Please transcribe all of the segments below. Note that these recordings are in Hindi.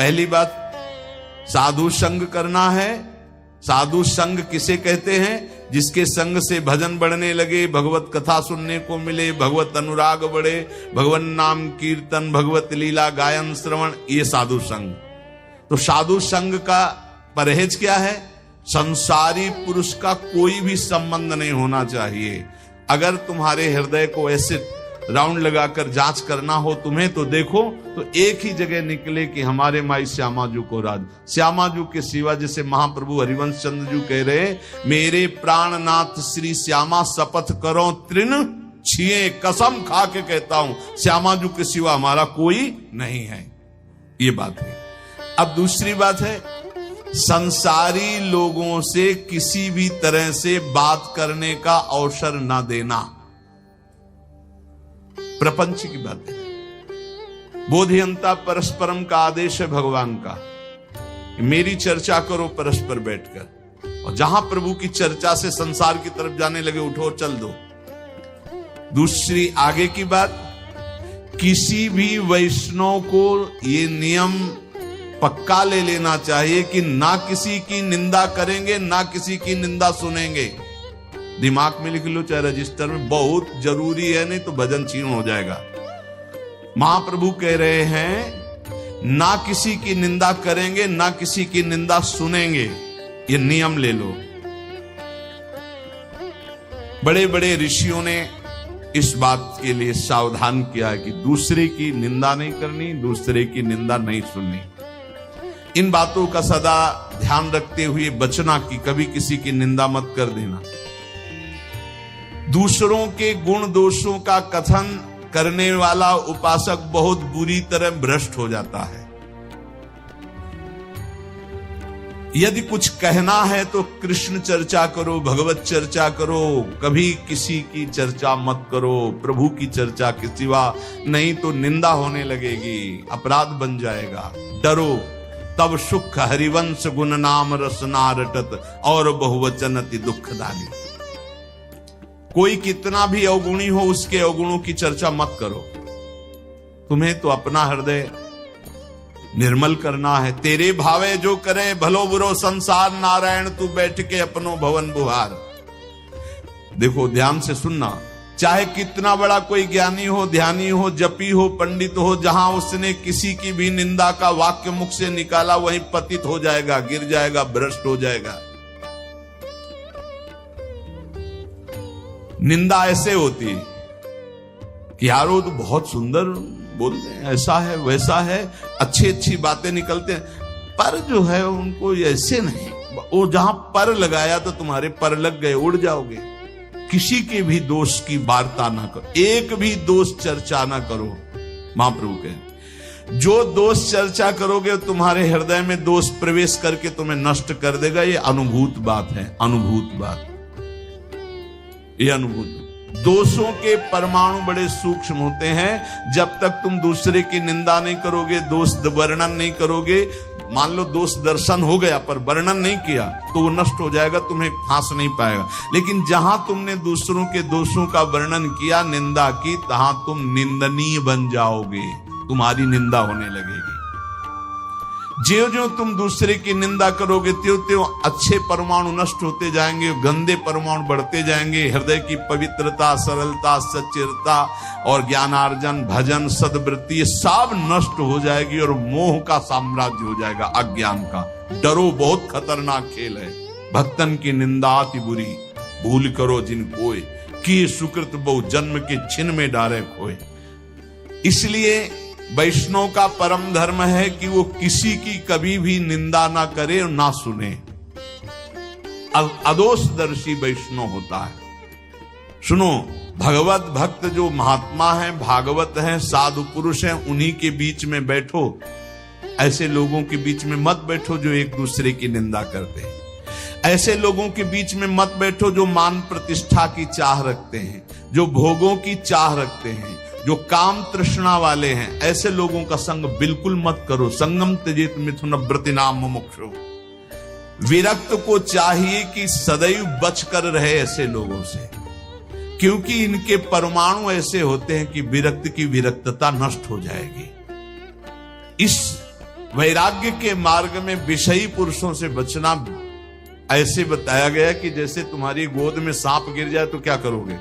पहली बात साधु संग करना है। साधु संग किसे कहते हैं? जिसके संग से भजन बढ़ने लगे, भगवत कथा सुनने को मिले, भगवत अनुराग बढ़े, भगवान नाम कीर्तन, भगवत लीला गायन श्रवण, ये साधु संग। तो साधु संग का परहेज क्या है? संसारी पुरुष का कोई भी संबंध नहीं होना चाहिए। अगर तुम्हारे हृदय को ऐसे राउंड लगाकर जांच करना हो तुम्हें, तो देखो तो एक ही जगह निकले कि हमारे माई श्यामाजू को राज। श्यामाजू के सिवा, जैसे महाप्रभु हरिवंश चंद्र जू कह रहे, मेरे प्राणनाथ श्री श्यामा शपथ करो तृण छिए, कसम खा के कहता हूं श्यामाजू के सिवा हमारा कोई नहीं है। ये बात है। अब दूसरी बात है, संसारी लोगों से किसी भी तरह से बात करने का अवसर ना देना। प्रपंच की बात है। बोधियंता परस्परम का आदेश है भगवान का, मेरी चर्चा करो परस्पर बैठकर, और जहां प्रभु की चर्चा से संसार की तरफ जाने लगे, उठो चल दो। दूसरी आगे की बात, किसी भी वैष्णव को ये नियम पक्का ले लेना चाहिए कि ना किसी की निंदा करेंगे, ना किसी की निंदा सुनेंगे। दिमाग में लिख लो, चाहे रजिस्टर में, बहुत जरूरी है, नहीं तो भजन छीन हो जाएगा। महाप्रभु कह रहे हैं ना किसी की निंदा करेंगे, ना किसी की निंदा सुनेंगे, ये नियम ले लो। बड़े बड़े ऋषियों ने इस बात के लिए सावधान किया है कि दूसरे की निंदा नहीं करनी, दूसरे की निंदा नहीं सुननी। इन बातों का सदा ध्यान रखते हुए बचना कि कभी किसी की निंदा मत कर देना। दूसरों के गुण दोषों का कथन करने वाला उपासक बहुत बुरी तरह भ्रष्ट हो जाता है। यदि कुछ कहना है तो कृष्ण चर्चा करो, भगवत चर्चा करो, कभी किसी की चर्चा मत करो, प्रभु की चर्चा के सिवा, नहीं तो निंदा होने लगेगी, अपराध बन जाएगा। डरो तब सुख हरिवंश गुण नाम रसना रटत, और बहुवचन अति दुखदानी। कोई कितना भी अवगुणी हो, उसके अवगुणों की चर्चा मत करो। तुम्हें तो अपना हृदय निर्मल करना है। तेरे भावे जो करे भलो बुरो संसार, नारायण तू बैठ के अपनो भवन बुहार। देखो ध्यान से सुनना, चाहे कितना बड़ा कोई ज्ञानी हो, ध्यानी हो, जपी हो, पंडित हो, जहां उसने किसी की भी निंदा का वाक्य मुख से निकाला, वहीं पतित हो जाएगा, गिर जाएगा, भ्रष्ट हो जाएगा। निंदा ऐसे होती है कि यार वो तो बहुत सुंदर बोलते हैं, ऐसा है वैसा है, अच्छी अच्छी बातें निकलते हैं, पर जो है उनको ऐसे नहीं। वो जहां पर लगाया तो तुम्हारे पर लग गए, उड़ जाओगे। किसी के भी दोष की वार्ता ना करो, एक भी दोष चर्चा ना करो। महाप्रभु कहे जो दोष चर्चा करोगे तुम्हारे हृदय में दोष प्रवेश करके तुम्हें नष्ट कर देगा। ये अनुभूत बात है, अनुभूत बात, ये अनुभूत। दोषों के परमाणु बड़े सूक्ष्म होते हैं। जब तक तुम दूसरे की निंदा नहीं करोगे, दोष वर्णन नहीं करोगे, मान लो दोष दर्शन हो गया पर वर्णन नहीं किया, तो वो नष्ट हो जाएगा, तुम्हें फांस नहीं पाएगा। लेकिन जहां तुमने दूसरों के दोषों का वर्णन किया, निंदा की, तहां तुम निंदनीय बन जाओगे, तुम्हारी निंदा होने लगेगी। ज्यों ज्यों तुम दूसरे की निंदा करोगे, त्यों त्यों अच्छे परमाणु नष्ट होते जाएंगे, गंदे परमाणु बढ़ते जाएंगे। हृदय की पवित्रता, सरलता, सच्चिरता और ज्ञानार्जन, भजन, सद्वृत्ति, ये सब नष्ट हो जाएगी और मोह का साम्राज्य हो जाएगा, अज्ञान का। डरो, बहुत खतरनाक खेल है। भक्तन की निंदा अति बुरी, भूल करो जिन कोय, कि सुकृत बहु जन्म के छिन में डारे खोए। इसलिए वैष्णव का परम धर्म है कि वो किसी की कभी भी निंदा ना करे और ना सुने। अदोषदर्शी वैष्णव होता है। सुनो, भगवत भक्त जो महात्मा है, भागवत है, साधु पुरुष है, उन्हीं के बीच में बैठो। ऐसे लोगों के बीच में मत बैठो जो एक दूसरे की निंदा करते हैं। ऐसे लोगों के बीच में मत बैठो जो मान प्रतिष्ठा की चाह रखते हैं, जो भोगों की चाह रखते हैं, जो काम तृष्णा वाले हैं। ऐसे लोगों का संग बिल्कुल मत करो। संगम त्यजेत मिथुन व्रतिनाम मुमुक्षु। विरक्त को चाहिए कि सदैव बच कर रहे ऐसे लोगों से, क्योंकि इनके परमाणु ऐसे होते हैं कि विरक्त की विरक्तता नष्ट हो जाएगी। इस वैराग्य के मार्ग में विषयी पुरुषों से बचना ऐसे बताया गया कि जैसे तुम्हारी गोद में सांप गिर जाए तो क्या करोगे?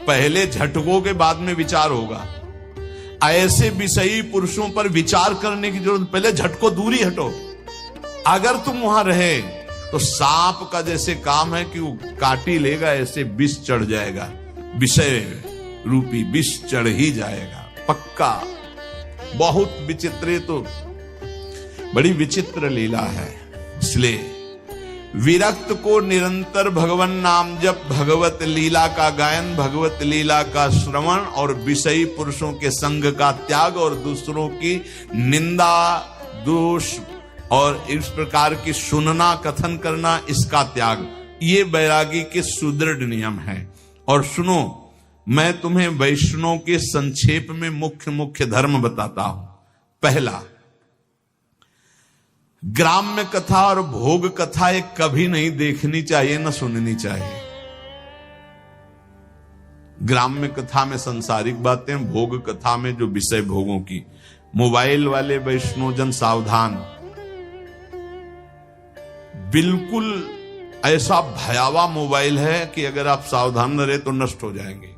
पहले झटकोगे, बाद में विचार होगा। ऐसे विषयी पुरुषों पर विचार करने की जरूरत, पहले झटको, दूरी हटो। अगर तुम वहां रहे तो सांप का जैसे काम है कि वो काटी लेगा, ऐसे विष चढ़ जाएगा, विषय रूपी विष चढ़ ही जाएगा पक्का। बहुत विचित्र, तो बड़ी विचित्र लीला है। इसलिए विरक्त को निरंतर भगवान नाम जप, भगवत लीला का गायन, भगवत लीला का श्रवण और विषयी पुरुषों के संग का त्याग और दूसरों की निंदा, दोष और इस प्रकार की सुनना, कथन करना, इसका त्याग, ये बैरागी के सुदृढ़ नियम है। और सुनो, मैं तुम्हें वैष्णव के संक्षेप में मुख्य धर्म बताता हूं। पहला, ग्राम्य कथा और भोग कथा एक कभी नहीं देखनी चाहिए, न सुननी चाहिए। ग्राम्य कथा में सांसारिक बातें, भोग कथा में जो विषय भोगों की। मोबाइल वाले वैष्णवजन सावधान, बिल्कुल ऐसा भयावह मोबाइल है कि अगर आप सावधान न रहे तो नष्ट हो जाएंगे।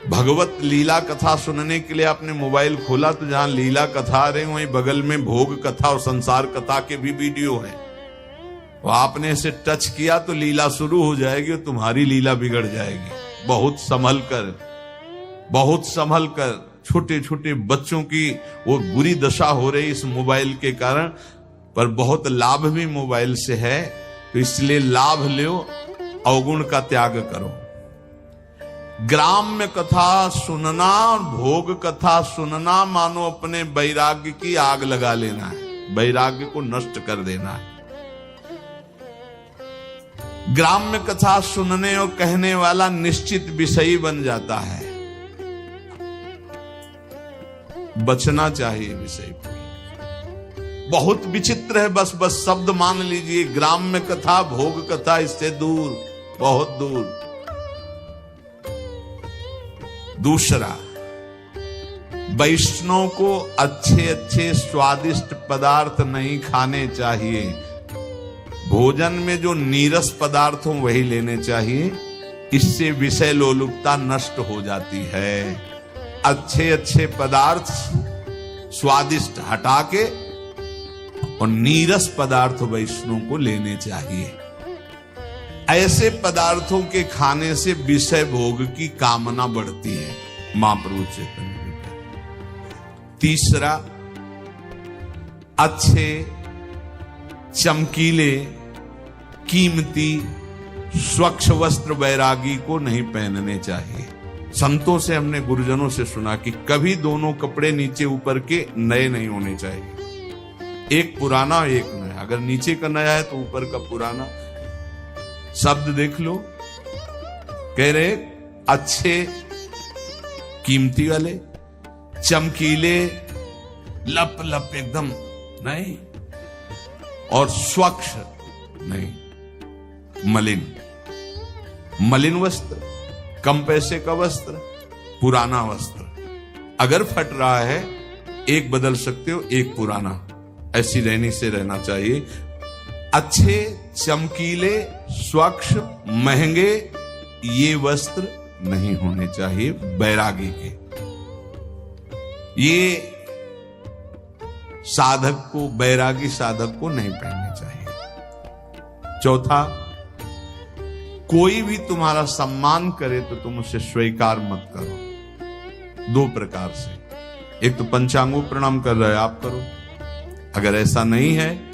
भगवत लीला कथा सुनने के लिए आपने मोबाइल खोला तो जहां लीला कथा रहे वहीं बगल में भोग कथा और संसार कथा के भी वीडियो हैं। वो आपने इसे टच किया तो लीला शुरू हो जाएगी और तुम्हारी लीला बिगड़ जाएगी। बहुत संभल कर छोटे छोटे बच्चों की वो बुरी दशा हो रही इस मोबाइल के कारण, पर बहुत लाभ भी मोबाइल से है, तो इसलिए लाभ लो, अवगुण का त्याग करो। ग्राम्य कथा सुनना और भोग कथा सुनना मानो अपने वैराग्य की आग लगा लेना है, वैराग्य को नष्ट कर देना है। ग्राम्य कथा सुनने और कहने वाला निश्चित विषयी बन जाता है, बचना चाहिए विषय को। बहुत विचित्र है, बस शब्द मान लीजिए, ग्राम्य कथा, भोग कथा, इससे दूर, बहुत दूर। दूसरा, वैष्णव को अच्छे स्वादिष्ट पदार्थ नहीं खाने चाहिए। भोजन में जो नीरस पदार्थ हो वही लेने चाहिए, इससे विषय लोलुपता नष्ट हो जाती है। अच्छे पदार्थ स्वादिष्ट हटा के और नीरस पदार्थ वैष्णव को लेने चाहिए। ऐसे पदार्थों के खाने से विषय भोग की कामना बढ़ती है, महाप्रभु चैतन्य। तीसरा, अच्छे चमकीले कीमती स्वच्छ वस्त्र वैरागी को नहीं पहनने चाहिए। संतों से, हमने गुरुजनों से सुना कि कभी दोनों कपड़े नीचे ऊपर के नए नहीं होने चाहिए, एक पुराना एक नया। अगर नीचे का नया है तो ऊपर का पुराना। शब्द देख लो, कह रहे अच्छे कीमती वाले, चमकीले, लप एकदम नहीं, और स्वच्छ नहीं, मलिन वस्त्र, कम पैसे का वस्त्र, पुराना वस्त्र। अगर फट रहा है एक बदल सकते हो, एक पुराना, ऐसी रहनी से रहना चाहिए। अच्छे चमकीले स्वच्छ महंगे ये वस्त्र नहीं होने चाहिए बैरागी के। ये साधक को, बैरागी साधक को नहीं पहनने चाहिए। चौथा, कोई भी तुम्हारा सम्मान करे तो तुम उसे स्वीकार मत करो। दो प्रकार से, एक तो पंचांगों प्रणाम कर रहे आप करो, अगर ऐसा नहीं है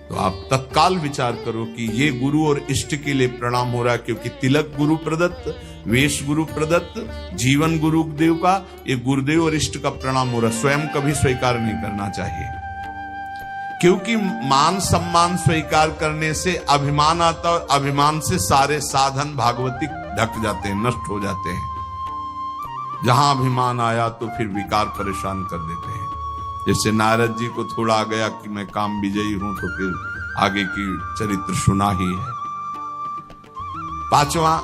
तो आप तत्काल विचार करो कि ये गुरु और इष्ट के लिए प्रणाम हो रहा है, क्योंकि तिलक गुरु प्रदत्त, वेश गुरु प्रदत्त, जीवन गुरुदेव का, ये गुरुदेव और इष्ट का प्रणाम हो रहा है। स्वयं कभी स्वीकार नहीं करना चाहिए, क्योंकि मान सम्मान स्वीकार करने से अभिमान आता है, और अभिमान से सारे साधन भागवती ढक जाते हैं, नष्ट हो जाते हैं। जहां अभिमान आया तो फिर विकार परेशान कर देते हैं। जैसे नारद जी को थोड़ा आ गया कि मैं काम विजयी हूं, तो फिर आगे की चरित्र सुना ही है। पांचवा,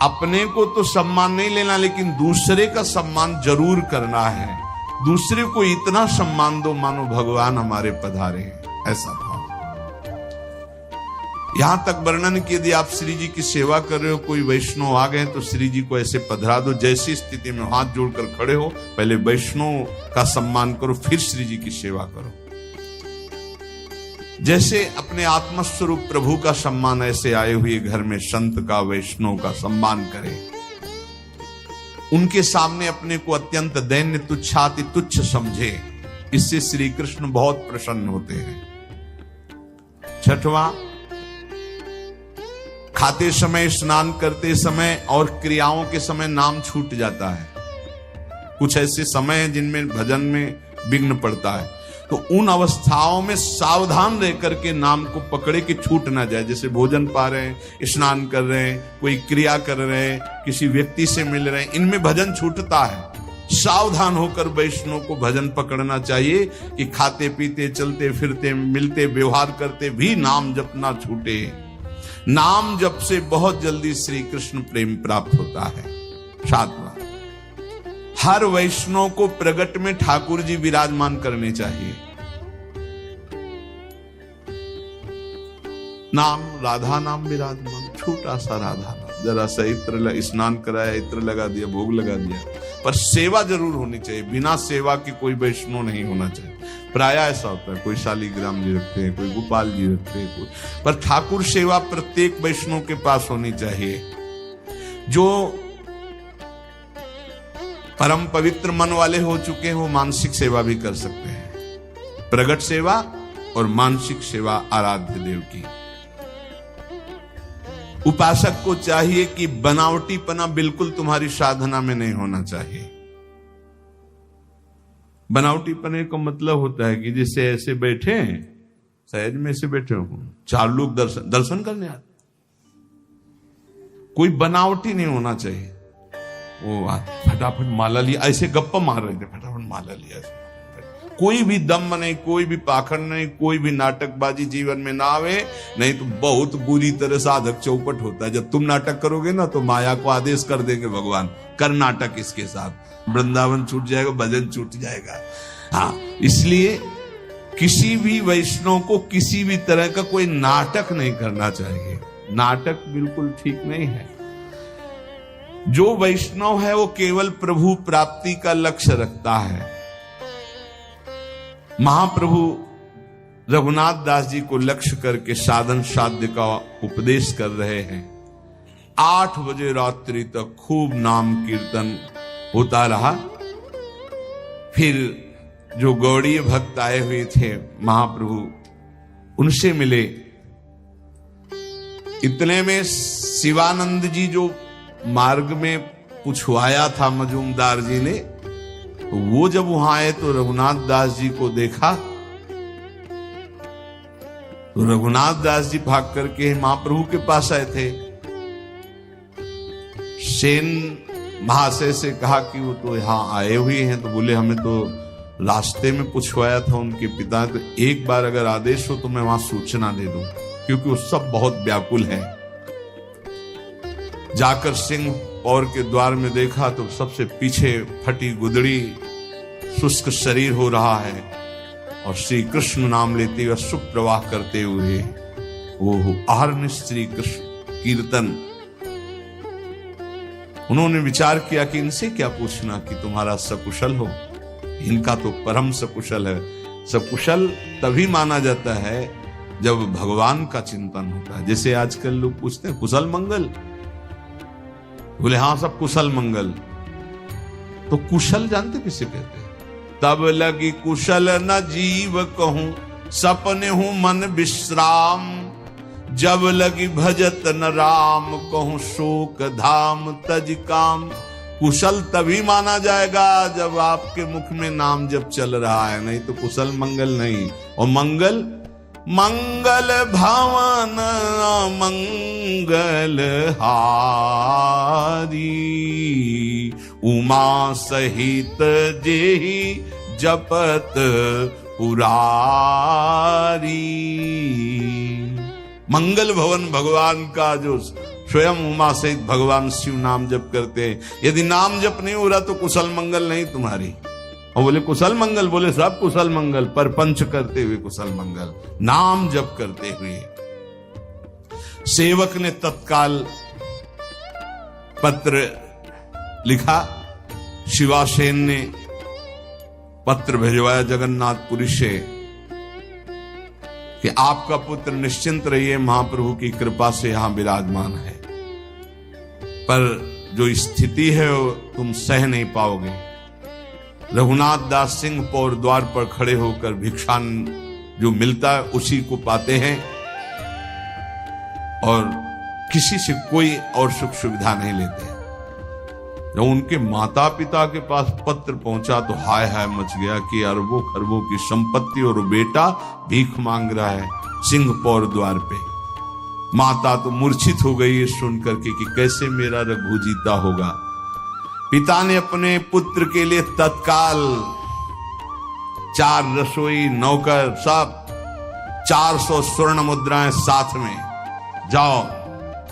अपने को तो सम्मान नहीं लेना, लेकिन दूसरे का सम्मान जरूर करना है। दूसरे को इतना सम्मान दो मानो भगवान हमारे पधारे हैं, ऐसा भाव। यहां तक वर्णन कि यदि आप श्री जी की सेवा कर रहे हो, कोई वैष्णव आ गए तो श्री जी को ऐसे पधरा दो, जैसी स्थिति में हाथ जोड़कर खड़े हो, पहले वैष्णव का सम्मान करो, फिर श्री जी की सेवा करो। जैसे अपने आत्मस्वरूप प्रभु का सम्मान, ऐसे आए हुए घर में संत का, वैष्णव का सम्मान करें। उनके सामने अपने को अत्यंत दैन्य, तुच्छाति तुच्छ समझे, इससे श्री कृष्ण बहुत प्रसन्न होते हैं। छठवां, खाते समय, स्नान करते समय और क्रियाओं के समय नाम छूट जाता है। कुछ ऐसे समय हैं जिनमें भजन में विघ्न पड़ता है, तो उन अवस्थाओं में सावधान रह करके नाम को पकड़े कि छूट ना जाए। जैसे भोजन पा रहे हैं, स्नान कर रहे हैं, कोई क्रिया कर रहे हैं, किसी व्यक्ति से मिल रहे हैं, इनमें भजन छूटता है। सावधान होकर वैष्णव को भजन पकड़ना चाहिए कि खाते पीते, चलते फिरते, मिलते, व्यवहार करते भी नाम जप ना छूटे। नाम जप से बहुत जल्दी श्री कृष्ण प्रेम प्राप्त होता है। सातवां, हर वैष्णव को प्रगट में ठाकुर जी विराजमान करने चाहिए। नाम राधा नाम विराजमान, छोटा सा राधा नाम, जरा सा इत्र, स्नान कराया, इत्र लगा दिया, भोग लगा दिया, पर सेवा जरूर होनी चाहिए। बिना सेवा के कोई वैष्णव नहीं होना चाहिए। प्राय ऐसा होता है, कोई शालिग्राम जी रखते हैं, कोई गोपाल जी रखते हैं, पर ठाकुर सेवा प्रत्येक वैष्णव के पास होनी चाहिए। जो परम पवित्र मन वाले हो चुके हैं वो मानसिक सेवा भी कर सकते हैं। प्रगट सेवा और मानसिक सेवा आराध्य देव की। उपासक को चाहिए कि बनावटीपना बिल्कुल तुम्हारी साधना में नहीं होना चाहिए। बनावटीपने का मतलब होता है कि जैसे ऐसे बैठे हैं, सहज में ऐसे बैठे हो, चार लोग दर्शन करने आते, कोई बनावटी नहीं होना चाहिए। वो फटाफट माला लिया, ऐसे गप्पा मार रहे थे, फटाफट माला लिया। कोई भी दम नहीं, कोई भी पाखंड नहीं, कोई भी नाटकबाजी जीवन में ना आवे, नहीं तो बहुत बुरी तरह साधक चौपट होता है। जब तुम नाटक करोगे ना तो माया को आदेश कर देंगे भगवान, कर नाटक इसके साथ, वृंदावन छूट जाएगा, भजन छूट जाएगा। हाँ, इसलिए किसी भी वैष्णव को किसी भी तरह का कोई नाटक नहीं करना चाहिए। नाटक बिल्कुल ठीक नहीं है। जो वैष्णव है वो केवल प्रभु प्राप्ति का लक्ष्य रखता है। महाप्रभु रघुनाथ दास जी को लक्ष्य करके साधन साध्य का उपदेश कर रहे हैं। 8 बजे रात्रि तक खूब नाम कीर्तन होता रहा। फिर जो गौड़ीय भक्त आए हुए थे महाप्रभु उनसे मिले। इतने में शिवानंद जी जो मार्ग में पूछवाया था मजूमदार जी ने, तो वो जब वहां आए तो रघुनाथ दास जी को देखा, तो रघुनाथ दास जी भाग करके महाप्रभु के पास आए थे। सेन महाशय से कहा कि वो तो यहाँ आए हुए हैं, तो बोले हमें तो रास्ते में पूछवाया था उनके पिता, तो एक बार अगर आदेश हो तो मैं वहां सूचना दे दूं, क्योंकि वो सब बहुत व्याकुल है। जाकर सिंह और के द्वार में देखा तो सबसे पीछे फटी गुदड़ी, शुष्क शरीर हो रहा है, और श्री कृष्ण नाम लेते हुए सुप्रवाह करते हुए वो आहरण श्री कृष्ण कीर्तन। उन्होंने विचार किया कि इनसे क्या पूछना कि तुम्हारा सकुशल हो, इनका तो परम सकुशल है। सकुशल तभी माना जाता है जब भगवान का चिंतन होता है। जैसे आजकल लोग पूछते हैं कुशल मंगल, बोले हाँ सब कुशल मंगल, तो कुशल जानते किसे कहते हैं? तब लगी कुशल न जीव कहूं, सपने हूं मन विश्राम, जब लगी भजत न राम कहूं, शोक धाम तज काम। कुशल तभी माना जाएगा जब आपके मुख में नाम जब चल रहा है, नहीं तो कुशल मंगल नहीं। और मंगल, मंगल भवन मंगल हारी, उमा सहित जेहि जपत पुरारी। मंगल भवन भगवान का जो स्वयं उमा सहित भगवान शिव नाम जप करते हैं। यदि नाम जप नहीं हो रहा तो कुशल मंगल नहीं तुम्हारी। और बोले कुशल मंगल, बोले सब कुशल मंगल, पर पंच करते हुए कुशल मंगल, नाम जप करते हुए। सेवक ने तत्काल पत्र लिखा, शिवासेन ने पत्र भिजवाया जगन्नाथपुरी से कि आपका पुत्र निश्चिंत रहिए, महाप्रभु की कृपा से यहां विराजमान है, पर जो स्थिति है वो तुम सह नहीं पाओगे। रघुनाथ दास सिंह पौर द्वार पर खड़े होकर भिक्षा जो मिलता है उसी को पाते हैं और किसी से कोई और सुख सुविधा नहीं लेते। जब उनके माता पिता के पास पत्र पहुंचा तो हाय हाय मच गया कि अरबों खरबों की संपत्ति और बेटा भीख मांग रहा है सिंह पौर द्वार पे। माता तो मूर्छित हो गई सुन करके कि कैसे मेरा रघु जीता होगा। पिता ने अपने पुत्र के लिए तत्काल 4 रसोई नौकर सब 400 स्वर्ण मुद्राएं साथ में, जाओ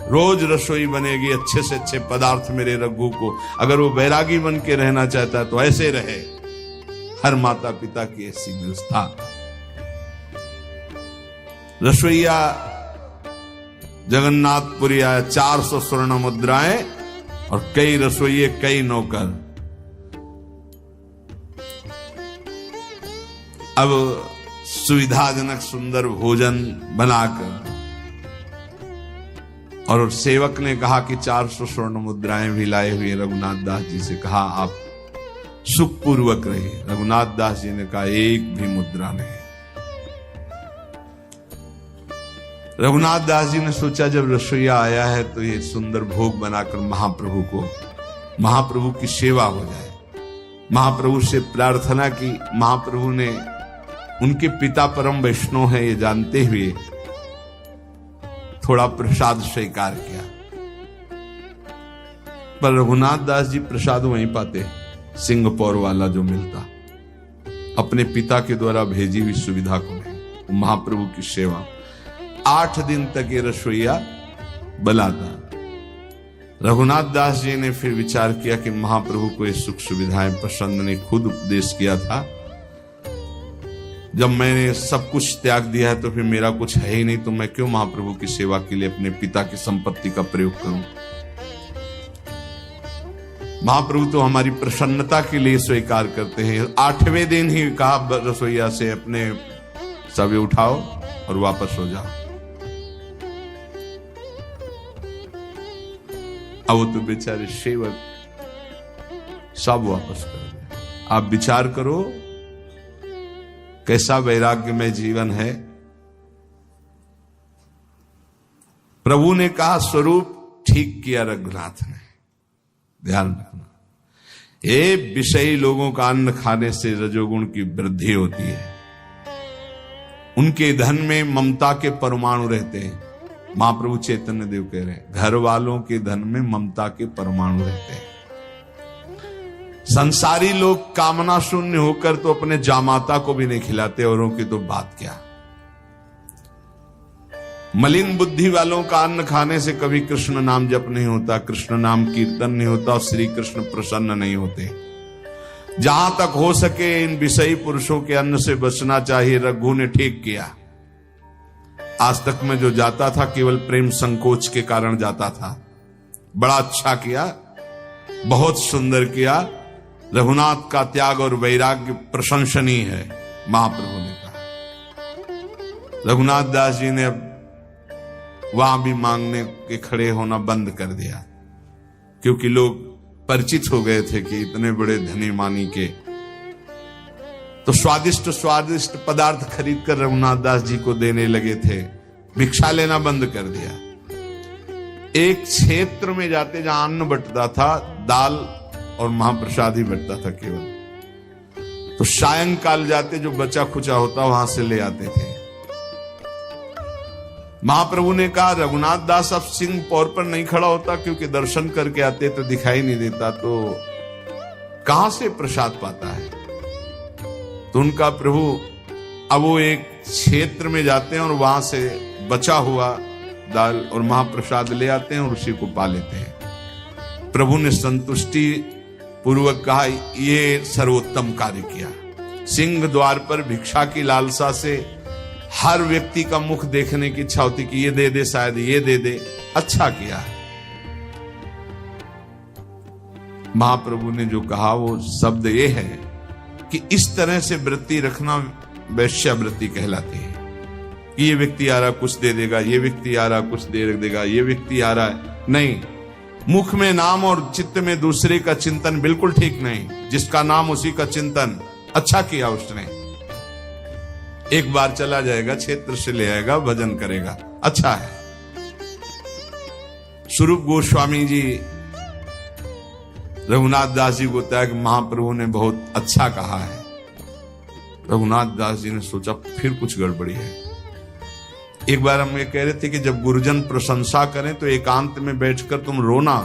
रोज रसोई बनेगी, अच्छे से अच्छे पदार्थ मेरे रघु को, अगर वो बैरागी बन के रहना चाहता है तो ऐसे रहे। हर माता पिता की ऐसी व्यवस्था। रसोईया जगन्नाथपुरी आया, 400 स्वर्ण मुद्राएं और कई रसोइये कई नौकर। अब सुविधाजनक सुंदर भोजन बनाकर, और सेवक ने कहा कि 400 स्वर्ण मुद्राएं भी लाए हुए रघुनाथ दास जी से कहा आप सुखपूर्वक रहिए। रघुनाथ दास जी ने कहा एक भी मुद्रा नहीं। रघुनाथ दास जी ने सोचा जब रसोईया आया है तो ये सुंदर भोग बनाकर महाप्रभु की सेवा हो जाए। महाप्रभु से प्रार्थना की। महाप्रभु ने, उनके पिता परम वैष्णव है ये जानते हुए, थोड़ा प्रसाद स्वीकार किया। पर रघुनाथ दास जी प्रसाद वहीं पाते, सिंह पौर वाला जो मिलता, अपने पिता के द्वारा भेजी हुई सुविधा को नहीं। महाप्रभु की सेवा 8 दिन तक ये रसोईया बलाता। रघुनाथ दास जी ने फिर विचार किया कि महाप्रभु को ये सुख सुविधाएं पसंद नहीं। खुद उपदेश किया था, जब मैंने सब कुछ त्याग दिया है तो फिर मेरा कुछ है ही नहीं, तो मैं क्यों महाप्रभु की सेवा के लिए अपने पिता की संपत्ति का प्रयोग करूं। महाप्रभु तो हमारी प्रसन्नता के लिए स्वीकार करते हैं। 8वें दिन ही कहा रसोईया से अपने सभी उठाओ और वापस हो जाओ। अब वो तो बेचारे सेवक सब वापस कर दिया। आप विचार करो कैसा वैराग्यमय जीवन है। प्रभु ने कहा स्वरूप ठीक किया रघुनाथ ने। ध्यान रखना, ये विषयी लोगों का अन्न खाने से रजोगुण की वृद्धि होती है। उनके धन में ममता के परमाणु रहते हैं। महाप्रभु चैतन्य देव कह रहे हैं, घर वालों के धन में ममता के परमाणु रहते हैं। संसारी लोग कामना शून्य होकर तो अपने जामाता को भी नहीं खिलाते, औरों की तो बात क्या। मलिन बुद्धि वालों का अन्न खाने से कभी कृष्ण नाम जप नहीं होता, कृष्ण नाम कीर्तन नहीं होता और श्री कृष्ण प्रसन्न नहीं होते। जहां तक हो सके इन विषयी पुरुषों के अन्न से बचना चाहिए। रघु ने ठीक किया। आज तक मैं जो जाता था केवल प्रेम संकोच के कारण जाता था। बड़ा अच्छा किया, बहुत सुंदर किया। रघुनाथ का त्याग और वैराग्य प्रशंसनीय है, महाप्रभु ने कहा। रघुनाथ दास जी ने अब वहां भी मांगने के खड़े होना बंद कर दिया, क्योंकि लोग परिचित हो गए थे कि इतने बड़े धनी मानी के तो स्वादिष्ट स्वादिष्ट पदार्थ खरीद कर रघुनाथ दास जी को देने लगे थे। भिक्षा लेना बंद कर दिया। एक क्षेत्र में जाते जहां अन्न बंटता था, दाल और महाप्रसाद ही बंटता था केवल, तो सायंकाल जाते जो बचा खुचा होता वहां से ले आते थे। महाप्रभु ने कहा रघुनाथ दास अब सिंह पौर पर नहीं खड़ा होता, क्योंकि दर्शन करके आते तो दिखाई नहीं देता, तो कहां से प्रसाद पाता है। तो उनका प्रभु अब वो एक क्षेत्र में जाते हैं और वहां से बचा हुआ दाल और महाप्रसाद ले आते हैं और उसी को पा लेते हैं। प्रभु ने संतुष्टि पूर्वक कहा ये सर्वोत्तम कार्य किया। सिंह द्वार पर भिक्षा की लालसा से हर व्यक्ति का मुख देखने की इच्छा होती कि ये दे दे, शायद ये दे दे। अच्छा किया। महाप्रभु ने जो कहा वो शब्द ये है कि इस तरह से वृत्ति रखना वैश्यावृत्ति कहलाती है। ये व्यक्ति आ रहा कुछ दे देगा, ये व्यक्ति आ रहा कुछ दे देगा, ये व्यक्ति आ रहा है, नहीं। मुख में नाम और चित्त में दूसरे का चिंतन बिल्कुल ठीक नहीं। जिसका नाम उसी का चिंतन। अच्छा किया उसने। एक बार चला जाएगा, क्षेत्र से ले आएगा, भजन करेगा, अच्छा है। स्वरूप गोस्वामी जी रघुनाथ दास जी को बताया कि महाप्रभु ने बहुत अच्छा कहा है। रघुनाथ दास जी ने सोचा फिर कुछ गड़बड़ी है। एक बार हम ये कह रहे थे कि जब गुरुजन प्रशंसा करें तो एकांत में बैठकर तुम रोना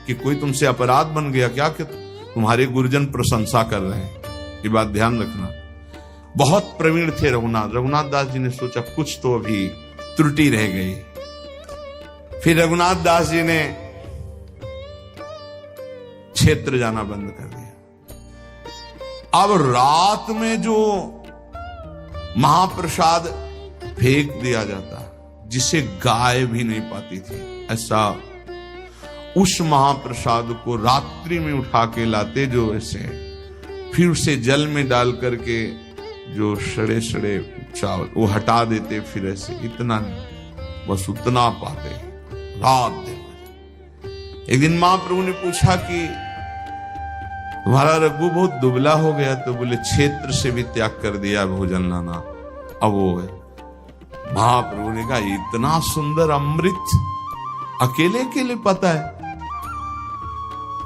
कि कोई तुमसे अपराध बन गया क्या कि तुम्हारे गुरुजन प्रशंसा कर रहे हैं। ये बात ध्यान रखना। बहुत प्रवीण थे रघुनाथ दास जी ने सोचा कुछ तो अभी त्रुटि रह गई। फिर रघुनाथ दास जी ने क्षेत्र जाना बंद कर दिया। अब रात में जो महाप्रसाद फेंक दिया जाता जिसे गाय भी नहीं पाती थी, ऐसा उस महाप्रसाद को रात्रि में उठा के लाते जो ऐसे, फिर उसे जल में डाल करके जो सड़े सड़े चावल वो हटा देते, फिर ऐसे इतना नहीं, बस उतना पाते रात दिन। एक दिन महाप्रभु ने पूछा कि तुम्हारा रघु बहुत दुबला हो गया, तो बोले क्षेत्र से भी त्याग कर दिया भोजन लाना। अब वो है महाप्रभु ने कहा इतना सुंदर अमृत अकेले अकेले पता है,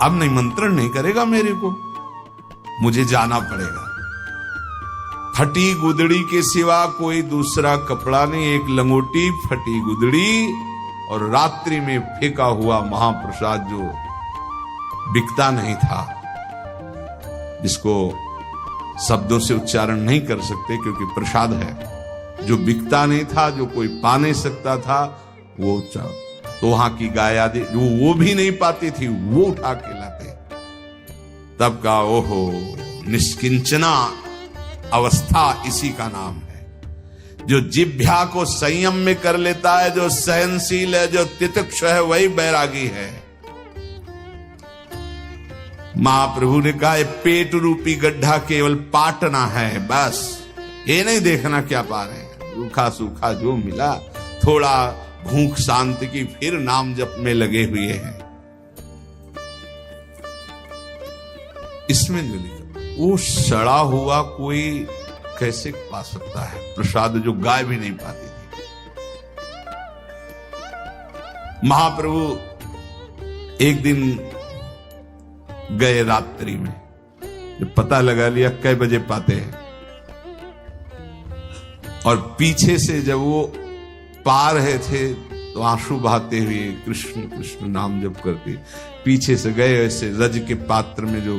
अब निमंत्रण नहीं करेगा मेरे को, मुझे जाना पड़ेगा। फटी गुदड़ी के सिवा कोई दूसरा कपड़ा नहीं, एक लंगोटी, फटी गुदड़ी और रात्रि में फेंका हुआ महाप्रसाद जो बिकता नहीं था, जिसको शब्दों से उच्चारण नहीं कर सकते क्योंकि प्रसाद है, जो बिकता नहीं था, जो कोई पा नहीं सकता था, वो तो वहां की गाय आदि वो भी नहीं पाती थी, वो उठा के लाते। तब का ओहो निष्किंचना अवस्था इसी का नाम है। जो जिह्वा को संयम में कर लेता है, जो सहनशील है, जो तितिक्ष है, वही बैरागी है। महाप्रभु ने कहा पेट रूपी गड्ढा केवल पाटना है, बस ये नहीं देखना क्या पा रहे हैं। रूखा सूखा जो मिला, थोड़ा भूख शांति की, फिर नाम जप में लगे हुए हैं। इसमें जो लिखा वो सड़ा हुआ कोई कैसे पा सकता है प्रसाद जो गाय भी नहीं पाती थी। महाप्रभु एक दिन गए रात्रि में, जब पता लगा लिया कै बजे पाते हैं, और पीछे से जब वो पा रहे थे तो आंसू बहाते हुए कृष्ण कृष्ण नाम जप करते पीछे से गए, ऐसे रज के पात्र में जो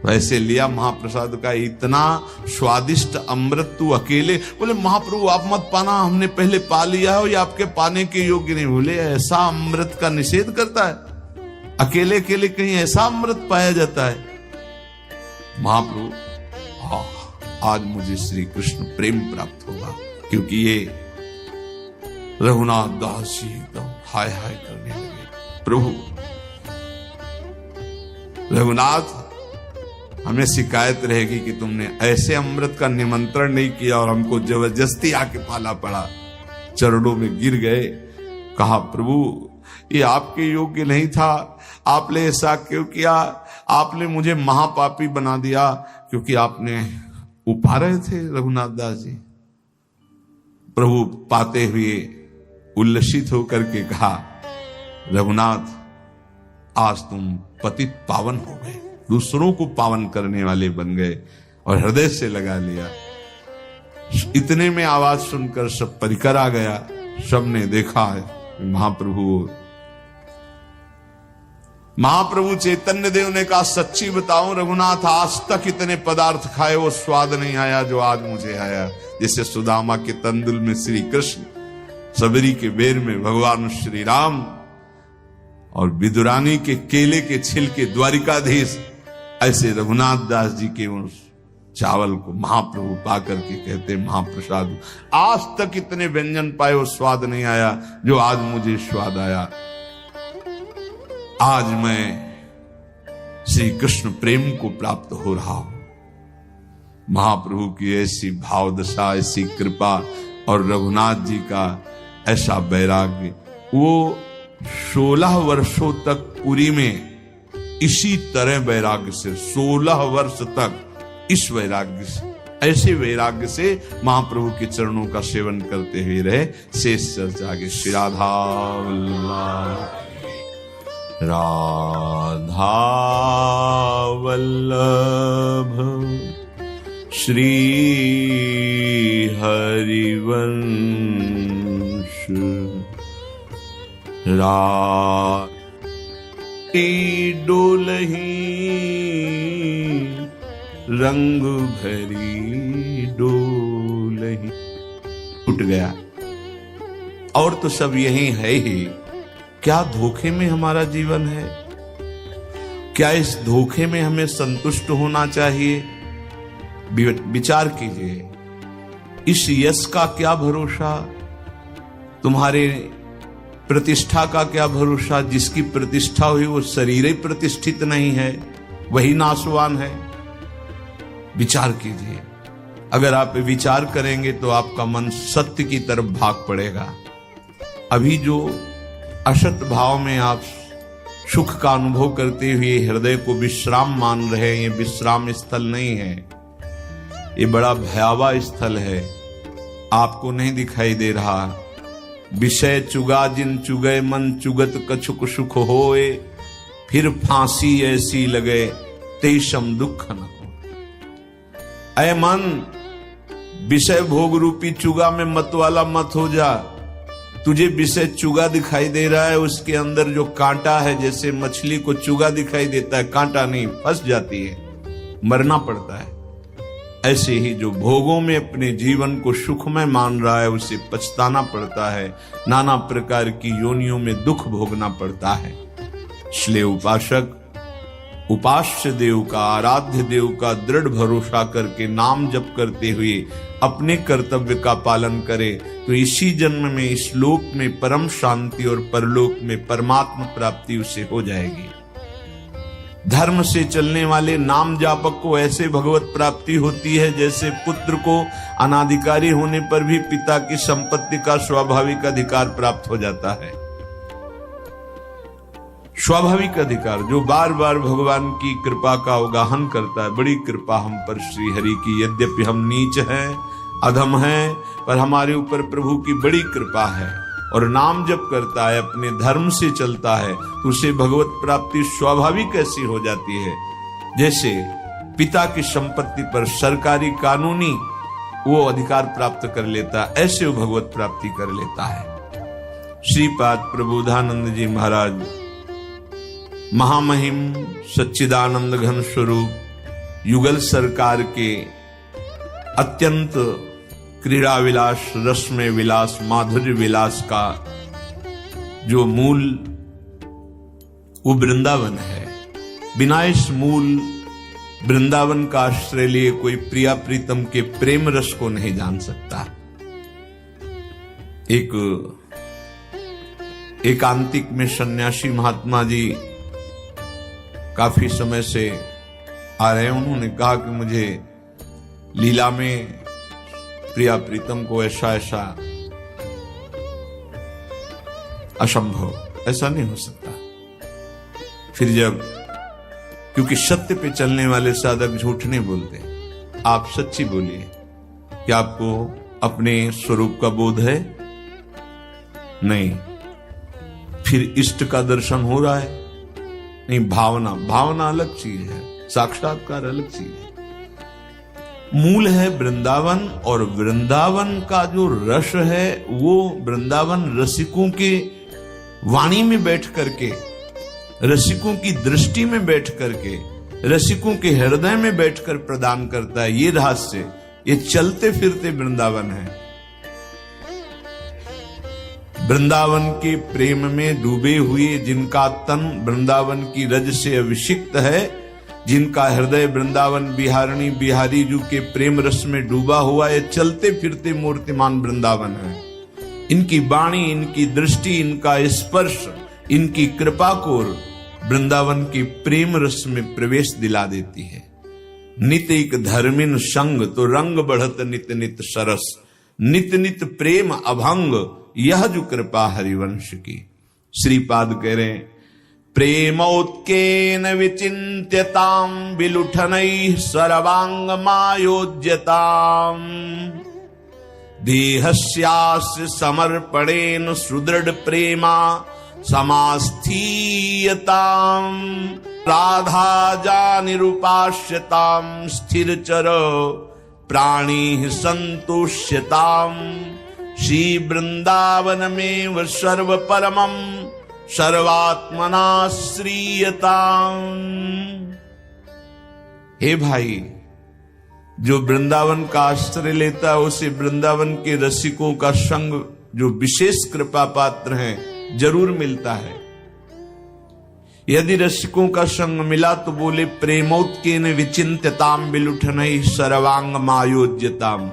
वैसे लिया महाप्रसाद का, इतना स्वादिष्ट अमृत तू अकेले। बोले महाप्रभु आप मत पाना, हमने पहले पा लिया है, ये आपके पाने के योग्य नहीं। बोले ऐसा अमृत का निषेध करता है, अकेले अकेले कहीं ऐसा अमृत पाया जाता है। महाप्रभु आज मुझे श्री कृष्ण प्रेम प्राप्त होगा, क्योंकि ये रघुनाथ दास जी एकदम हाय हाय करने लगे। प्रभु रघुनाथ हमें शिकायत रहेगी कि तुमने ऐसे अमृत का निमंत्रण नहीं किया और हमको जबरदस्ती आके पाला पड़ा। चरणों में गिर गए, कहा प्रभु ये आपके योग्य नहीं था, आपने ऐसा क्यों किया? आपने मुझे महापापी बना दिया, क्योंकि आपने उपा रहे थे रघुनाथ दास जी। प्रभु पाते हुए उल्लसित होकर के कहा रघुनाथ आज तुम पतित पावन हो गए, दूसरों को पावन करने वाले बन गए, और हृदय से लगा लिया। इतने में आवाज सुनकर सब परिकर आ गया। सबने देखा है महाप्रभु चैतन्य देव ने कहा सच्ची बताऊं रघुनाथ, आज तक इतने पदार्थ खाए वो स्वाद नहीं आया जो आज मुझे आया। जैसे सुदामा के तंदुल में श्री कृष्ण, सबरी के बेर में भगवान श्री राम, और विदुरानी के केले के छिलके द्वारिकाधीश, ऐसे रघुनाथ दास जी के उस चावल को महाप्रभु पा करके कहते महाप्रसाद। आज तक इतने व्यंजन पाए वो स्वाद नहीं आया जो आज मुझे स्वाद आया। आज मैं श्री कृष्ण प्रेम को प्राप्त हो रहा हूं। महाप्रभु की ऐसी भावदशा, ऐसी कृपा और रघुनाथ जी का ऐसा वैराग्य। वो 16 वर्षों तक पुरी में इसी तरह वैराग्य से, 16 वर्ष तक इस वैराग्य से, ऐसे वैराग्य से महाप्रभु के चरणों का सेवन करते हुए रहे। शेष चर्चा आगे। श्री राधा वल्लभ राधा वल्लभ श्री हरिवंश डोलही रंग भरी डोलही। टूट गया और तो सब यही है ही। क्या धोखे में हमारा जीवन है? क्या इस धोखे में हमें संतुष्ट होना चाहिए? विचार कीजिए। इस यश का क्या भरोसा? तुम्हारे प्रतिष्ठा का क्या भरोसा? जिसकी प्रतिष्ठा हुई वो शरीर ही प्रतिष्ठित नहीं है, वही नाशवान है। विचार कीजिए। अगर आप विचार करेंगे तो आपका मन सत्य की तरफ भाग पड़ेगा। अभी जो असत भाव में आप सुख का अनुभव करते हुए हृदय को विश्राम मान रहे हैं, ये विश्राम स्थल नहीं है, ये बड़ा भयावह स्थल है। आपको नहीं दिखाई दे रहा। विषय चुगा जिन चुगे मन चुगत कछुक सुख होए, फिर फांसी ऐसी लगे तेषम दुख न हो। ऐ मन, विषय भोग रूपी चुगा में मत वाला मत हो जा। तुझे विषय चुगा दिखाई दे रहा है, उसके अंदर जो कांटा है, जैसे मछली को चुगा दिखाई देता है, कांटा नहीं, फंस जाती है, मरना पड़ता है। ऐसे ही जो भोगों में अपने जीवन को सुखमय मान रहा है, उसे पछताना पड़ता है, नाना प्रकार की योनियों में दुख भोगना पड़ता है। इसलिए उपासक उपास्य देव का, आराध्य देव का दृढ़ भरोसा करके नाम जप करते हुए अपने कर्तव्य का पालन करे तो इसी जन्म में, इस लोक में परम शांति और परलोक में परमात्मा प्राप्ति उसे हो जाएगी। धर्म से चलने वाले नाम जापक को ऐसे भगवत प्राप्ति होती है जैसे पुत्र को अनाधिकारी होने पर भी पिता की संपत्ति का स्वाभाविक अधिकार प्राप्त हो जाता है। स्वाभाविक अधिकार जो बार बार भगवान की कृपा का अवगाहन करता है। बड़ी कृपा हम पर श्री हरि की। यद्यपि हम नीच हैं, अधम हैं, पर हमारे ऊपर प्रभु की बड़ी कृपा है। और नाम जप करता है, अपने धर्म से चलता है, तो उसे भगवत प्राप्ति स्वाभाविक ऐसी हो जाती है जैसे पिता की संपत्ति पर सरकारी कानूनी वो अधिकार प्राप्त कर लेता है, ऐसे वो भगवत प्राप्ति कर लेता है। श्रीपाद प्रबोधानंद जी महाराज महामहिम सच्चिदानंद घन स्वरूप युगल सरकार के अत्यंत क्रीड़ा विलास, रसमय विलास, माधुर्य विलास का जो मूल वो वृंदावन है। बिना इस मूल वृंदावन का आश्रय लिए कोई प्रिया प्रीतम के प्रेम रस को नहीं जान सकता। एकांतिक में सन्यासी महात्मा जी काफी समय से आ रहे हैं। उन्होंने कहा कि मुझे लीला में प्रिया प्रीतम को ऐसा ऐसा असंभव, ऐसा नहीं हो सकता। फिर जब, क्योंकि सत्य पे चलने वाले साधक झूठ नहीं बोलते, आप सच्ची बोलिए कि आपको अपने स्वरूप का बोध है? नहीं। फिर इष्ट का दर्शन हो रहा है? नहीं। भावना अलग चीज है, साक्षात्कार अलग चीज है। मूल है वृंदावन, और वृंदावन का जो रस है वो वृंदावन रसिकों के वाणी में बैठ करके, रसिकों की दृष्टि में बैठ करके, रसिकों के हृदय में बैठकर प्रदान करता है। ये रहस्य, ये चलते फिरते वृंदावन है। वृंदावन के प्रेम में डूबे हुए जिनका तन वृंदावन की रज से अभिषिक्त है, जिनका हृदय वृंदावन बिहारिणी बिहारी जी के प्रेम रस में डूबा हुआ है, चलते फिरते मूर्तिमान वृंदावन है। इनकी वाणी, इनकी दृष्टि, इनका स्पर्श, इनकी कृपा को वृंदावन की प्रेम रस में प्रवेश दिला देती है। नित एक धर्मिन संग तो रंग बढ़त नित नित सरस, नित नित प्रेम अभंग यह जो कृपा हरिवंश की। श्रीपाद कह रहे हैं, प्रेमोत्केन विचिन्त्यताम् विलुठनैः सर्वांगमायोज्यताम्, देहस्यास्य समर्पणेन सुदृढ़ प्रेमा समास्थीयताम्, राधा जानिरुपास्यताम् स्थिरचर प्राणिः सन्तुष्यताम्, श्री वृंदावनमेव सर्व परमम् सर्वात्मना श्रीयताम्। हे भाई, जो वृंदावन का आश्रय लेता है उसे वृंदावन के रसिकों का संग, जो विशेष कृपा पात्र हैं, जरूर मिलता है। यदि रसिकों का संग मिला तो बोले, प्रेमोत्केन विचिन्त्यताम् विलुठनैः सर्वांगमायोज्यताम्।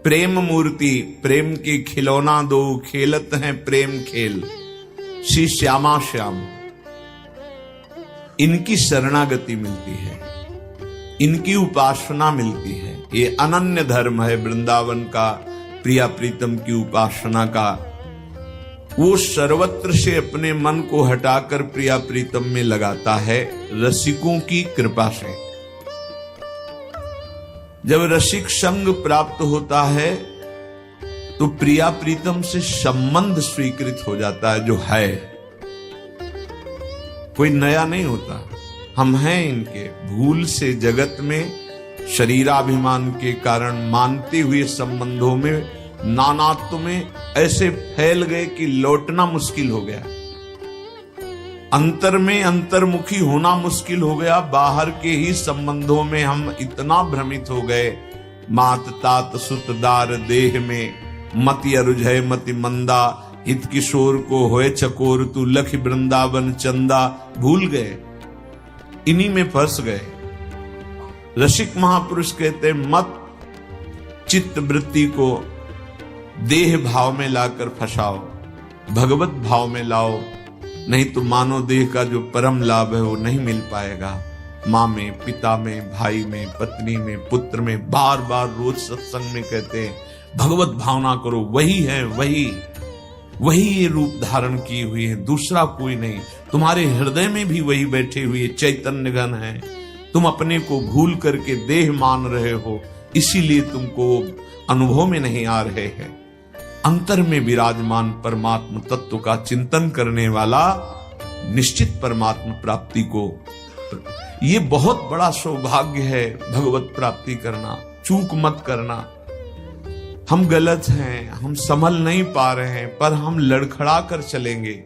प्रेम मूर्ति, प्रेम के खिलौना दो, खेलत हैं प्रेम खेल, श्री श्यामा श्याम। इनकी शरणागति मिलती है, इनकी उपासना मिलती है। ये अनन्य धर्म है वृंदावन का, प्रिया प्रीतम की उपासना का। वो सर्वत्र से अपने मन को हटाकर प्रिया प्रीतम में लगाता है, रसिकों की कृपा से। जब रसिक संग प्राप्त होता है तो प्रिया प्रीतम से संबंध स्वीकृत हो जाता है, जो है कोई नया नहीं होता। हम हैं इनके, भूल से जगत में शरीराभिमान के कारण मानते हुए संबंधों में, नानात्व में ऐसे फैल गए कि लौटना मुश्किल हो गया। अंतर में अंतर्मुखी होना मुश्किल हो गया। बाहर के ही संबंधों में हम इतना भ्रमित हो गए। मात तात सुत दार देह में मति अरुझय मति मंदा, हित किशोर को होए चकोर तू लख वृंदावन चंदा। भूल गए, इन्हीं में फंस गए। रसिक महापुरुष कहते, मत चित्त वृत्ति को देह भाव में लाकर फंसाओ, भगवत भाव में लाओ, नहीं तो मानव देह का जो परम लाभ है वो नहीं मिल पाएगा। माँ में, पिता में, भाई में, पत्नी में, पुत्र में, बार बार रोज सत्संग में कहते हैं भगवत भावना करो। वही है, वही ये रूप धारण की हुई है, दूसरा कोई नहीं। तुम्हारे हृदय में भी वही बैठे हुए चैतन्य घन है। तुम अपने को भूल करके देह मान रहे हो, इसीलिए तुमको अनुभव में नहीं आ रहे हैं। अंतर में विराजमान परमात्म तत्व का चिंतन करने वाला निश्चित परमात्म प्राप्ति को, ये बहुत बड़ा सौभाग्य है भगवत प्राप्ति करना। चूक मत करना। हम गलत हैं, हम संभल नहीं पा रहे हैं, पर हम लड़खड़ा कर चलेंगे।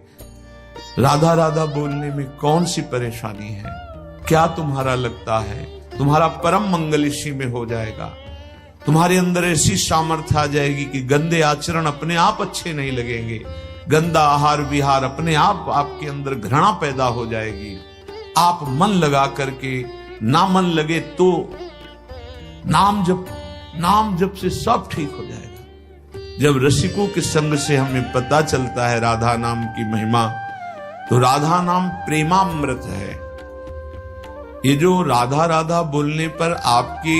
राधा राधा बोलने में कौन सी परेशानी है? क्या तुम्हारा लगता है? तुम्हारा परम मंगल इसी में हो जाएगा। तुम्हारे अंदर ऐसी सामर्थ्य आ जाएगी कि गंदे आचरण अपने आप अच्छे नहीं लगेंगे। गंदा आहार विहार अपने आप आपके अंदर घृणा पैदा हो जाएगी। आप मन लगा करके, ना मन लगे तो नाम जप से सब ठीक हो जाएगा। जब रसिकों के संग से हमें पता चलता है राधा नाम की महिमा, तो राधा नाम प्रेमामृत है। ये जो राधा राधा बोलने पर आपके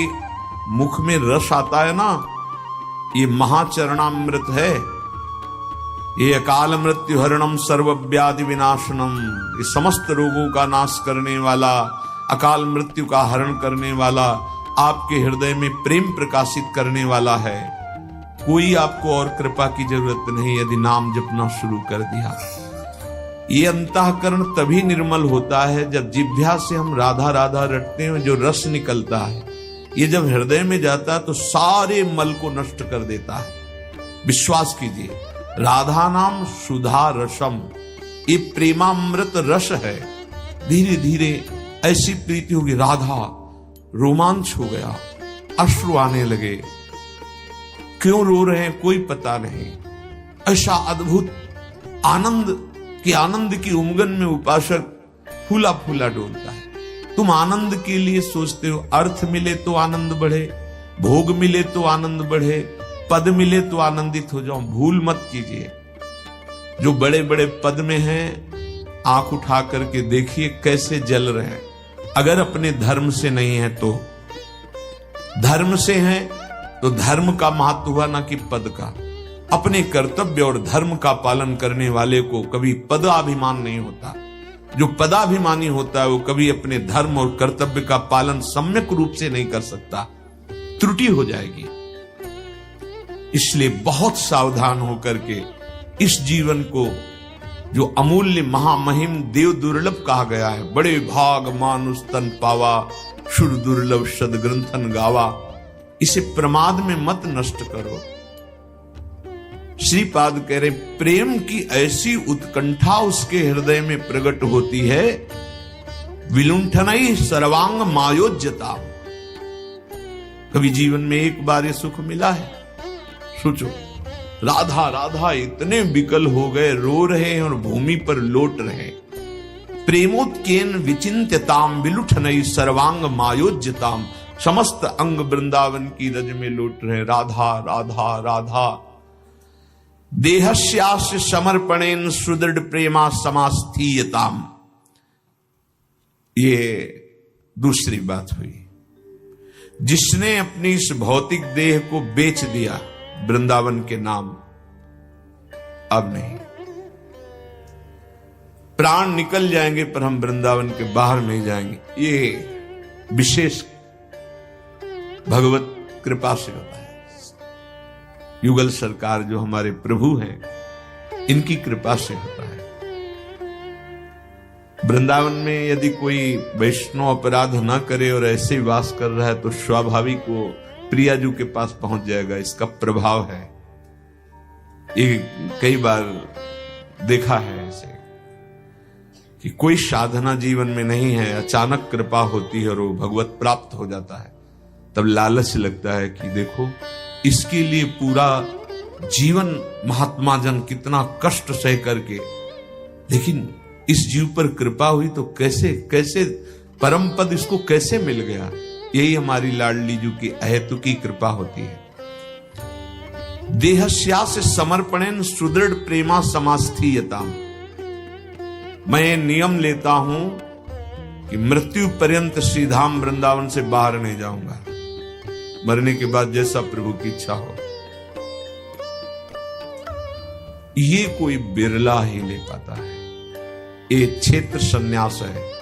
मुख में रस आता है ना, ये महाचरणामृत है। ये अकाल मृत्यु हरणम सर्व व्याधि विनाशनम, ये समस्त रोगों का नाश करने वाला, अकाल मृत्यु का हरण करने वाला, आपके हृदय में प्रेम प्रकाशित करने वाला है। कोई आपको और कृपा की जरूरत नहीं यदि नाम जपना शुरू कर दिया। ये अंतःकरण तभी निर्मल होता है जब जिह्वा से हम राधा राधा रटते हैं। जो रस निकलता है, ये जब हृदय में जाता है तो सारे मल को नष्ट कर देता है। विश्वास कीजिए, राधा नाम सुधा रसम, ये प्रेमामृत रस है। धीरे धीरे ऐसी प्रीति होगी, राधा रोमांच हो गया, अश्रु आने लगे। क्यों रो रहे हैं कोई पता नहीं। ऐसा अद्भुत आनंद की उमगन में उपासक फूला फूला डोलता है। तुम आनंद के लिए सोचते हो, अर्थ मिले तो आनंद बढ़े, भोग मिले तो आनंद बढ़े, पद मिले तो आनंदित हो जाओ। भूल मत कीजिए, जो बड़े बड़े पद में हैं आंख उठा करके देखिए कैसे जल रहे हैं। अगर अपने धर्म से नहीं है तो, धर्म से हैं तो धर्म का महत्व हुआ ना कि पद का। अपने कर्तव्य और धर्म का पालन करने वाले को कभी पदाभिमान नहीं होता। जो पदाभिमानी होता है वो कभी अपने धर्म और कर्तव्य का पालन सम्यक रूप से नहीं कर सकता, त्रुटि हो जाएगी। इसलिए बहुत सावधान होकर के इस जीवन को, जो अमूल्य महामहिम देव दुर्लभ कहा गया है, बड़े भाग मानुष तन पावा, शुर दुर्लभ सद ग्रंथन गावा, इसे प्रमाद में मत नष्ट करो। श्रीपाद कह रहे प्रेम की ऐसी उत्कंठा उसके हृदय में प्रकट होती है, विलुंठनई सर्वांग मायोज्यता। कभी जीवन में एक बार ये सुख मिला है? सोचो, राधा राधा इतने विकल हो गए, रो रहे हैं और भूमि पर लौट रहे। प्रेमोत्केन विचिंत्यताम विलुठनई सर्वांग मायोज्यताम, समस्त अंग वृंदावन की रज में लौट रहे। राधा राधा राधा। देहस्यास्य समर्पणेन सुदृढ़ प्रेमा समास्थीयताम। ये दूसरी बात हुई। जिसने अपनी इस भौतिक देह को बेच दिया वृंदावन के नाम, अब नहीं। प्राण निकल जाएंगे पर हम वृंदावन के बाहर नहीं जाएंगे। ये विशेष भगवत कृपा से होता है। युगल सरकार जो हमारे प्रभु हैं, इनकी कृपा से होता है। वृंदावन में यदि कोई वैष्णव अपराध ना करे और ऐसे वास कर रहा है तो स्वाभाविक वो प्रियाजू के पास पहुंच जाएगा। इसका प्रभाव है। ये कई बार देखा है ऐसे कि कोई साधना जीवन में नहीं है, अचानक कृपा होती है और वो भगवत प्राप्त हो जाता है। तब लालच लगता है कि देखो, इसके लिए पूरा जीवन महात्मा जन कितना कष्ट सह करके, लेकिन इस जीव पर कृपा हुई तो कैसे कैसे परम पद इसको कैसे मिल गया। यही हमारी लाडली जू की अहेतुकी कृपा होती है। देहस्यास्य समर्पणेन सुदृढ़ प्रेमा समास्थीयताम। मैं नियम लेता हूं कि मृत्यु पर्यंत श्रीधाम वृंदावन से बाहर नहीं जाऊंगा। मरने के बाद जैसा प्रभु की इच्छा हो। ये कोई बिरला ही ले पाता है। ये क्षेत्र संन्यास है।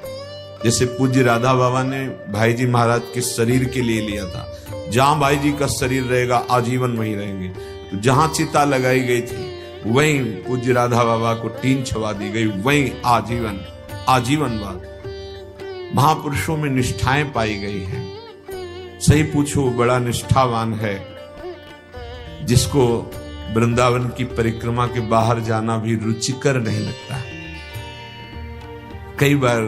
जैसे पूज्य राधा बाबा ने भाई जी महाराज के शरीर के लिए लिया था। जहां भाई जी का शरीर रहेगा आजीवन वहीं रहेंगे। तो जहां चिता लगाई गई थी वहीं पूज्य राधा बाबा को टीन छवा दी गई, वहीं आजीवन आजीवनवाद। महापुरुषों में निष्ठाएं पाई गई हैं। सही पूछो, बड़ा निष्ठावान है जिसको वृंदावन की परिक्रमा के बाहर जाना भी रुचिकर नहीं लगता। कई बार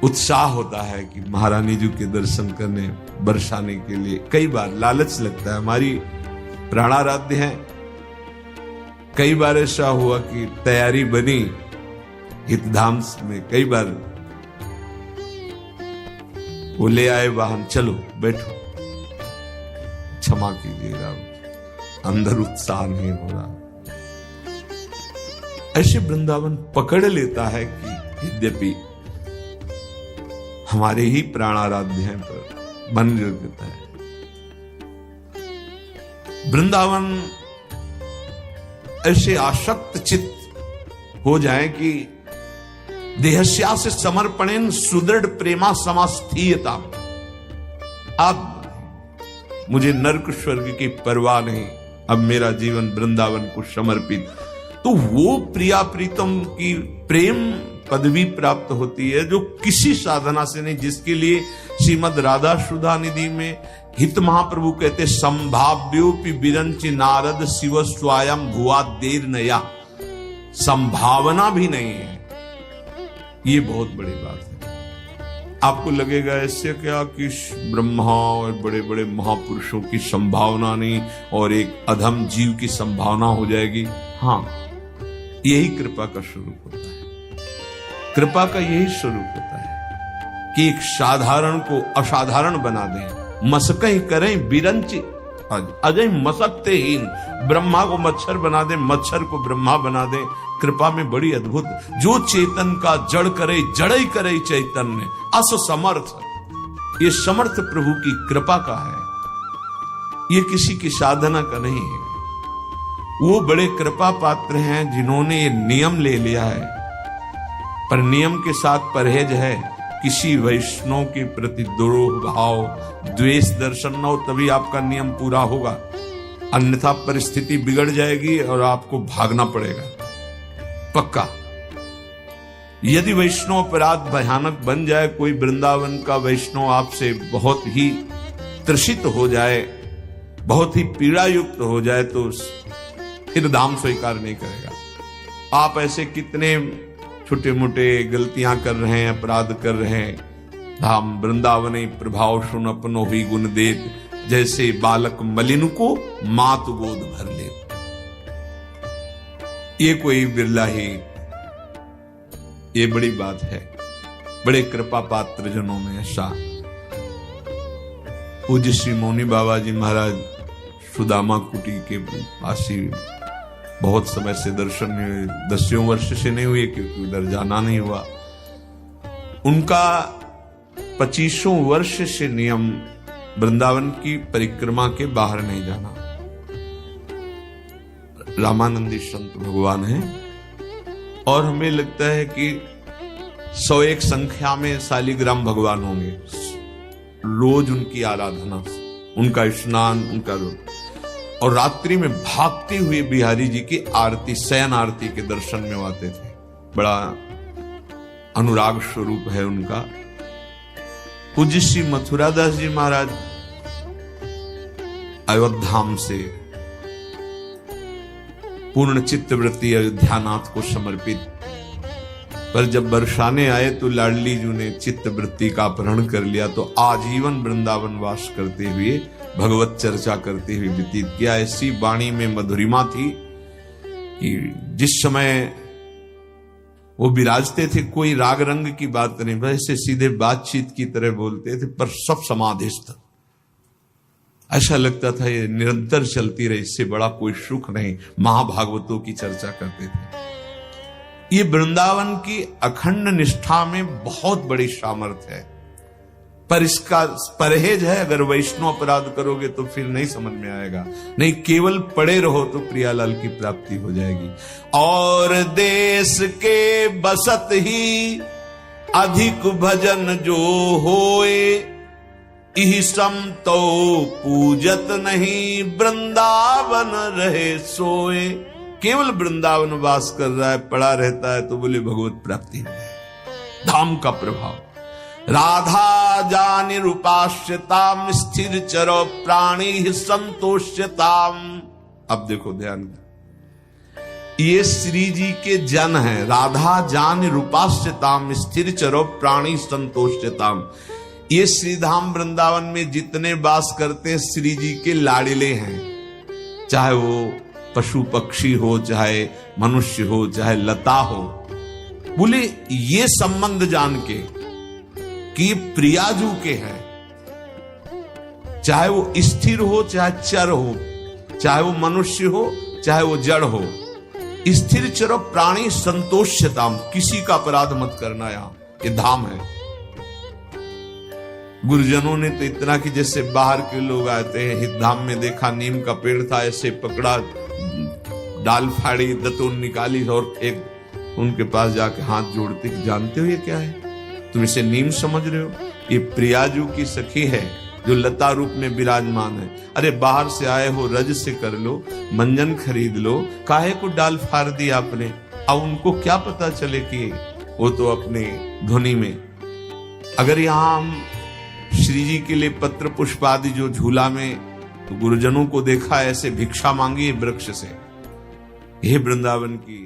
उत्साह होता है कि महारानी जी के दर्शन करने, बरसाने के लिए। कई बार लालच लगता है। हमारी प्राणाराध्य है। कई बार ऐसा हुआ कि तैयारी बनी हितधाम में, कई बार वो ले आए वाहन, चलो बैठो। क्षमा कीजिएगा, अंदर उत्साह नहीं हो रहा। ऐसे वृंदावन पकड़ लेता है कि यद्यपि हमारे ही प्राणाराध्य हैं पर मन गिर देता है। वृंदावन ऐसे आसक्त चित्त हो जाए कि देहस्या से समर्पणेन सुदृढ़ प्रेमा समास्थीयता। अब मुझे नरक स्वर्ग की परवाह नहीं, अब मेरा जीवन वृंदावन को समर्पित। तो वो प्रिया प्रीतम की प्रेम पदवी प्राप्त होती है जो किसी साधना से नहीं, जिसके लिए श्रीमद राधा सुधा निधि में हित महाप्रभु कहते संभाव्योपि विरंचि नारद शिव स्वयं भुआ देर नया। संभावना भी नहीं है। ये बहुत बड़ी बात है। आपको लगेगा ऐसे क्या कि ब्रह्मा और बड़े बड़े महापुरुषों की संभावना नहीं और एक अधम जीव की संभावना हो जाएगी। हाँ, यही कृपा का स्वरूप होता है। कृपा का यही स्वरूप होता है। कि एक साधारण को असाधारण बना दें, मसकई करें बिरंची अजय मसकते हीन, ब्रह्मा को मच्छर बना दे, मच्छर को ब्रह्मा बना दे। कृपा में बड़ी अद्भुत, जो चेतन का जड़ करे जड़ई करे चैतन्य अस समर्थ। ये समर्थ प्रभु की कृपा का है, ये किसी की साधना का नहीं है। वो बड़े कृपा पात्र हैं जिन्होंने ये नियम ले लिया है, पर नियम के साथ परहेज है। किसी वैष्णव के प्रति द्रोह भाव, द्वेष दर्शन न हो, तभी आपका नियम पूरा होगा, अन्यथा परिस्थिति बिगड़ जाएगी और आपको भागना पड़ेगा पक्का। यदि वैष्णव अपराध भयानक बन जाए, कोई वृंदावन का वैष्णव आपसे बहुत ही त्रसित हो जाए, बहुत ही पीड़ा युक्त हो जाए, तो फिर दाम स्वीकार नहीं करेगा। आप ऐसे कितने छोटे मोटे गलतियां कर रहे हैं, अपराध कर रहे हैं। धाम वृंदावने प्रभाव सुन अपनो हुई गुण देत, जैसे बालक मलिन को मात गोद भर ले। ये कोई बिरला ही, ये बड़ी बात है। बड़े कृपा पात्र जनों में ऐसा। पूज्य श्री मौनी बाबा जी महाराज सुदामा कुटी के पास ही बहुत समय से दर्शन नहीं हुए, 10 वर्ष से नहीं हुए, क्योंकि उधर जाना नहीं हुआ। उनका 25 वर्ष से नियम वृंदावन की परिक्रमा के बाहर नहीं जाना। रामानंदी संत भगवान हैं और हमें लगता है कि 101 संख्या में शालिग्राम भगवान होंगे। रोज उनकी आराधना, उनका स्नान, उनका रोज, और रात्रि में भागते हुए बिहारी जी की आरती, शयन आरती के दर्शन में आते थे। बड़ा अनुराग स्वरूप है उनका। पूज्य श्री मथुरादास जी महाराज अयोध्याम से पूर्ण चित्तवृत्ति अयोध्यानाथ को समर्पित, पर जब बरसाने आए तो लाडली जी ने चित्तवृत्ति का अपहरण कर लिया, तो आजीवन वृंदावन वास करते हुए भगवत चर्चा करते हुए व्यतीत किया। ऐसी वाणी में मधुरिमा थी कि जिस समय वो विराजते थे, कोई राग रंग की बात नहीं, वैसे सीधे बातचीत की तरह बोलते थे, पर सब समाधिस्थ। ऐसा लगता था ये निरंतर चलती रहे, इससे बड़ा कोई सुख नहीं। महाभागवतों की चर्चा करते थे। ये वृंदावन की अखंड निष्ठा में बहुत बड़ी सामर्थ्य है, पर इसका परहेज है। अगर वैष्णव अपराध करोगे तो फिर नहीं समझ में आएगा। नहीं, केवल पड़े रहो तो प्रियालाल की प्राप्ति हो जाएगी। और देश के बसत ही अधिक भजन जो होए, इहि सम तो पूजत नहीं, वृंदावन रहे सोए। केवल वृंदावन वास कर रहा है, पड़ा रहता है, तो बोले भगवत प्राप्ति हो जाए। धाम का प्रभाव। राधा जानि रूपाश्यताम, स्थिर चरो प्राणी संतोष्यताम। अब देखो ध्यान, ये श्री जी के जन है। राधा जानि रूपाश्यताम, स्थिर चरो प्राणी संतोष्यताम। ये श्रीधाम वृंदावन में जितने वास करते हैं श्री जी के लाडिले हैं, चाहे वो पशु पक्षी हो, चाहे मनुष्य हो, चाहे लता हो। बोले ये संबंध जान के कि प्रियाजू के हैं, चाहे वो स्थिर हो, चाहे चर हो, चाहे वो मनुष्य हो, चाहे वो जड़ हो। स्थिर चरो प्राणी संतोष्यताम, किसी का अपराध मत करना। यहां ये धाम है। गुरुजनों ने तो इतना कि जैसे बाहर के लोग आते हैं, हित धाम में देखा नीम का पेड़ था, ऐसे पकड़ा, डाल फाड़ी, दतून निकाली और फेंक, उनके पास जाके हाथ जोड़ते कि जानते हो ये क्या है? तुम इसे नीम समझ रहे हो? ये प्रियाजू की सखी है जो लता रूप में विराजमान है। अरे बाहर से आए हो, रज से कर लो, मंजन खरीद लो, काहे को डाल फाड़ दी आपने? अब उनको क्या पता चले कि वो तो अपने ध्वनि में। अगर यहाँ हम श्री जी के लिए पत्र पुष्प आदि जो झूला में, तो गुरुजनों को देखा ऐसे भिक्षा मांगी वृक्ष से। हे वृंदावन की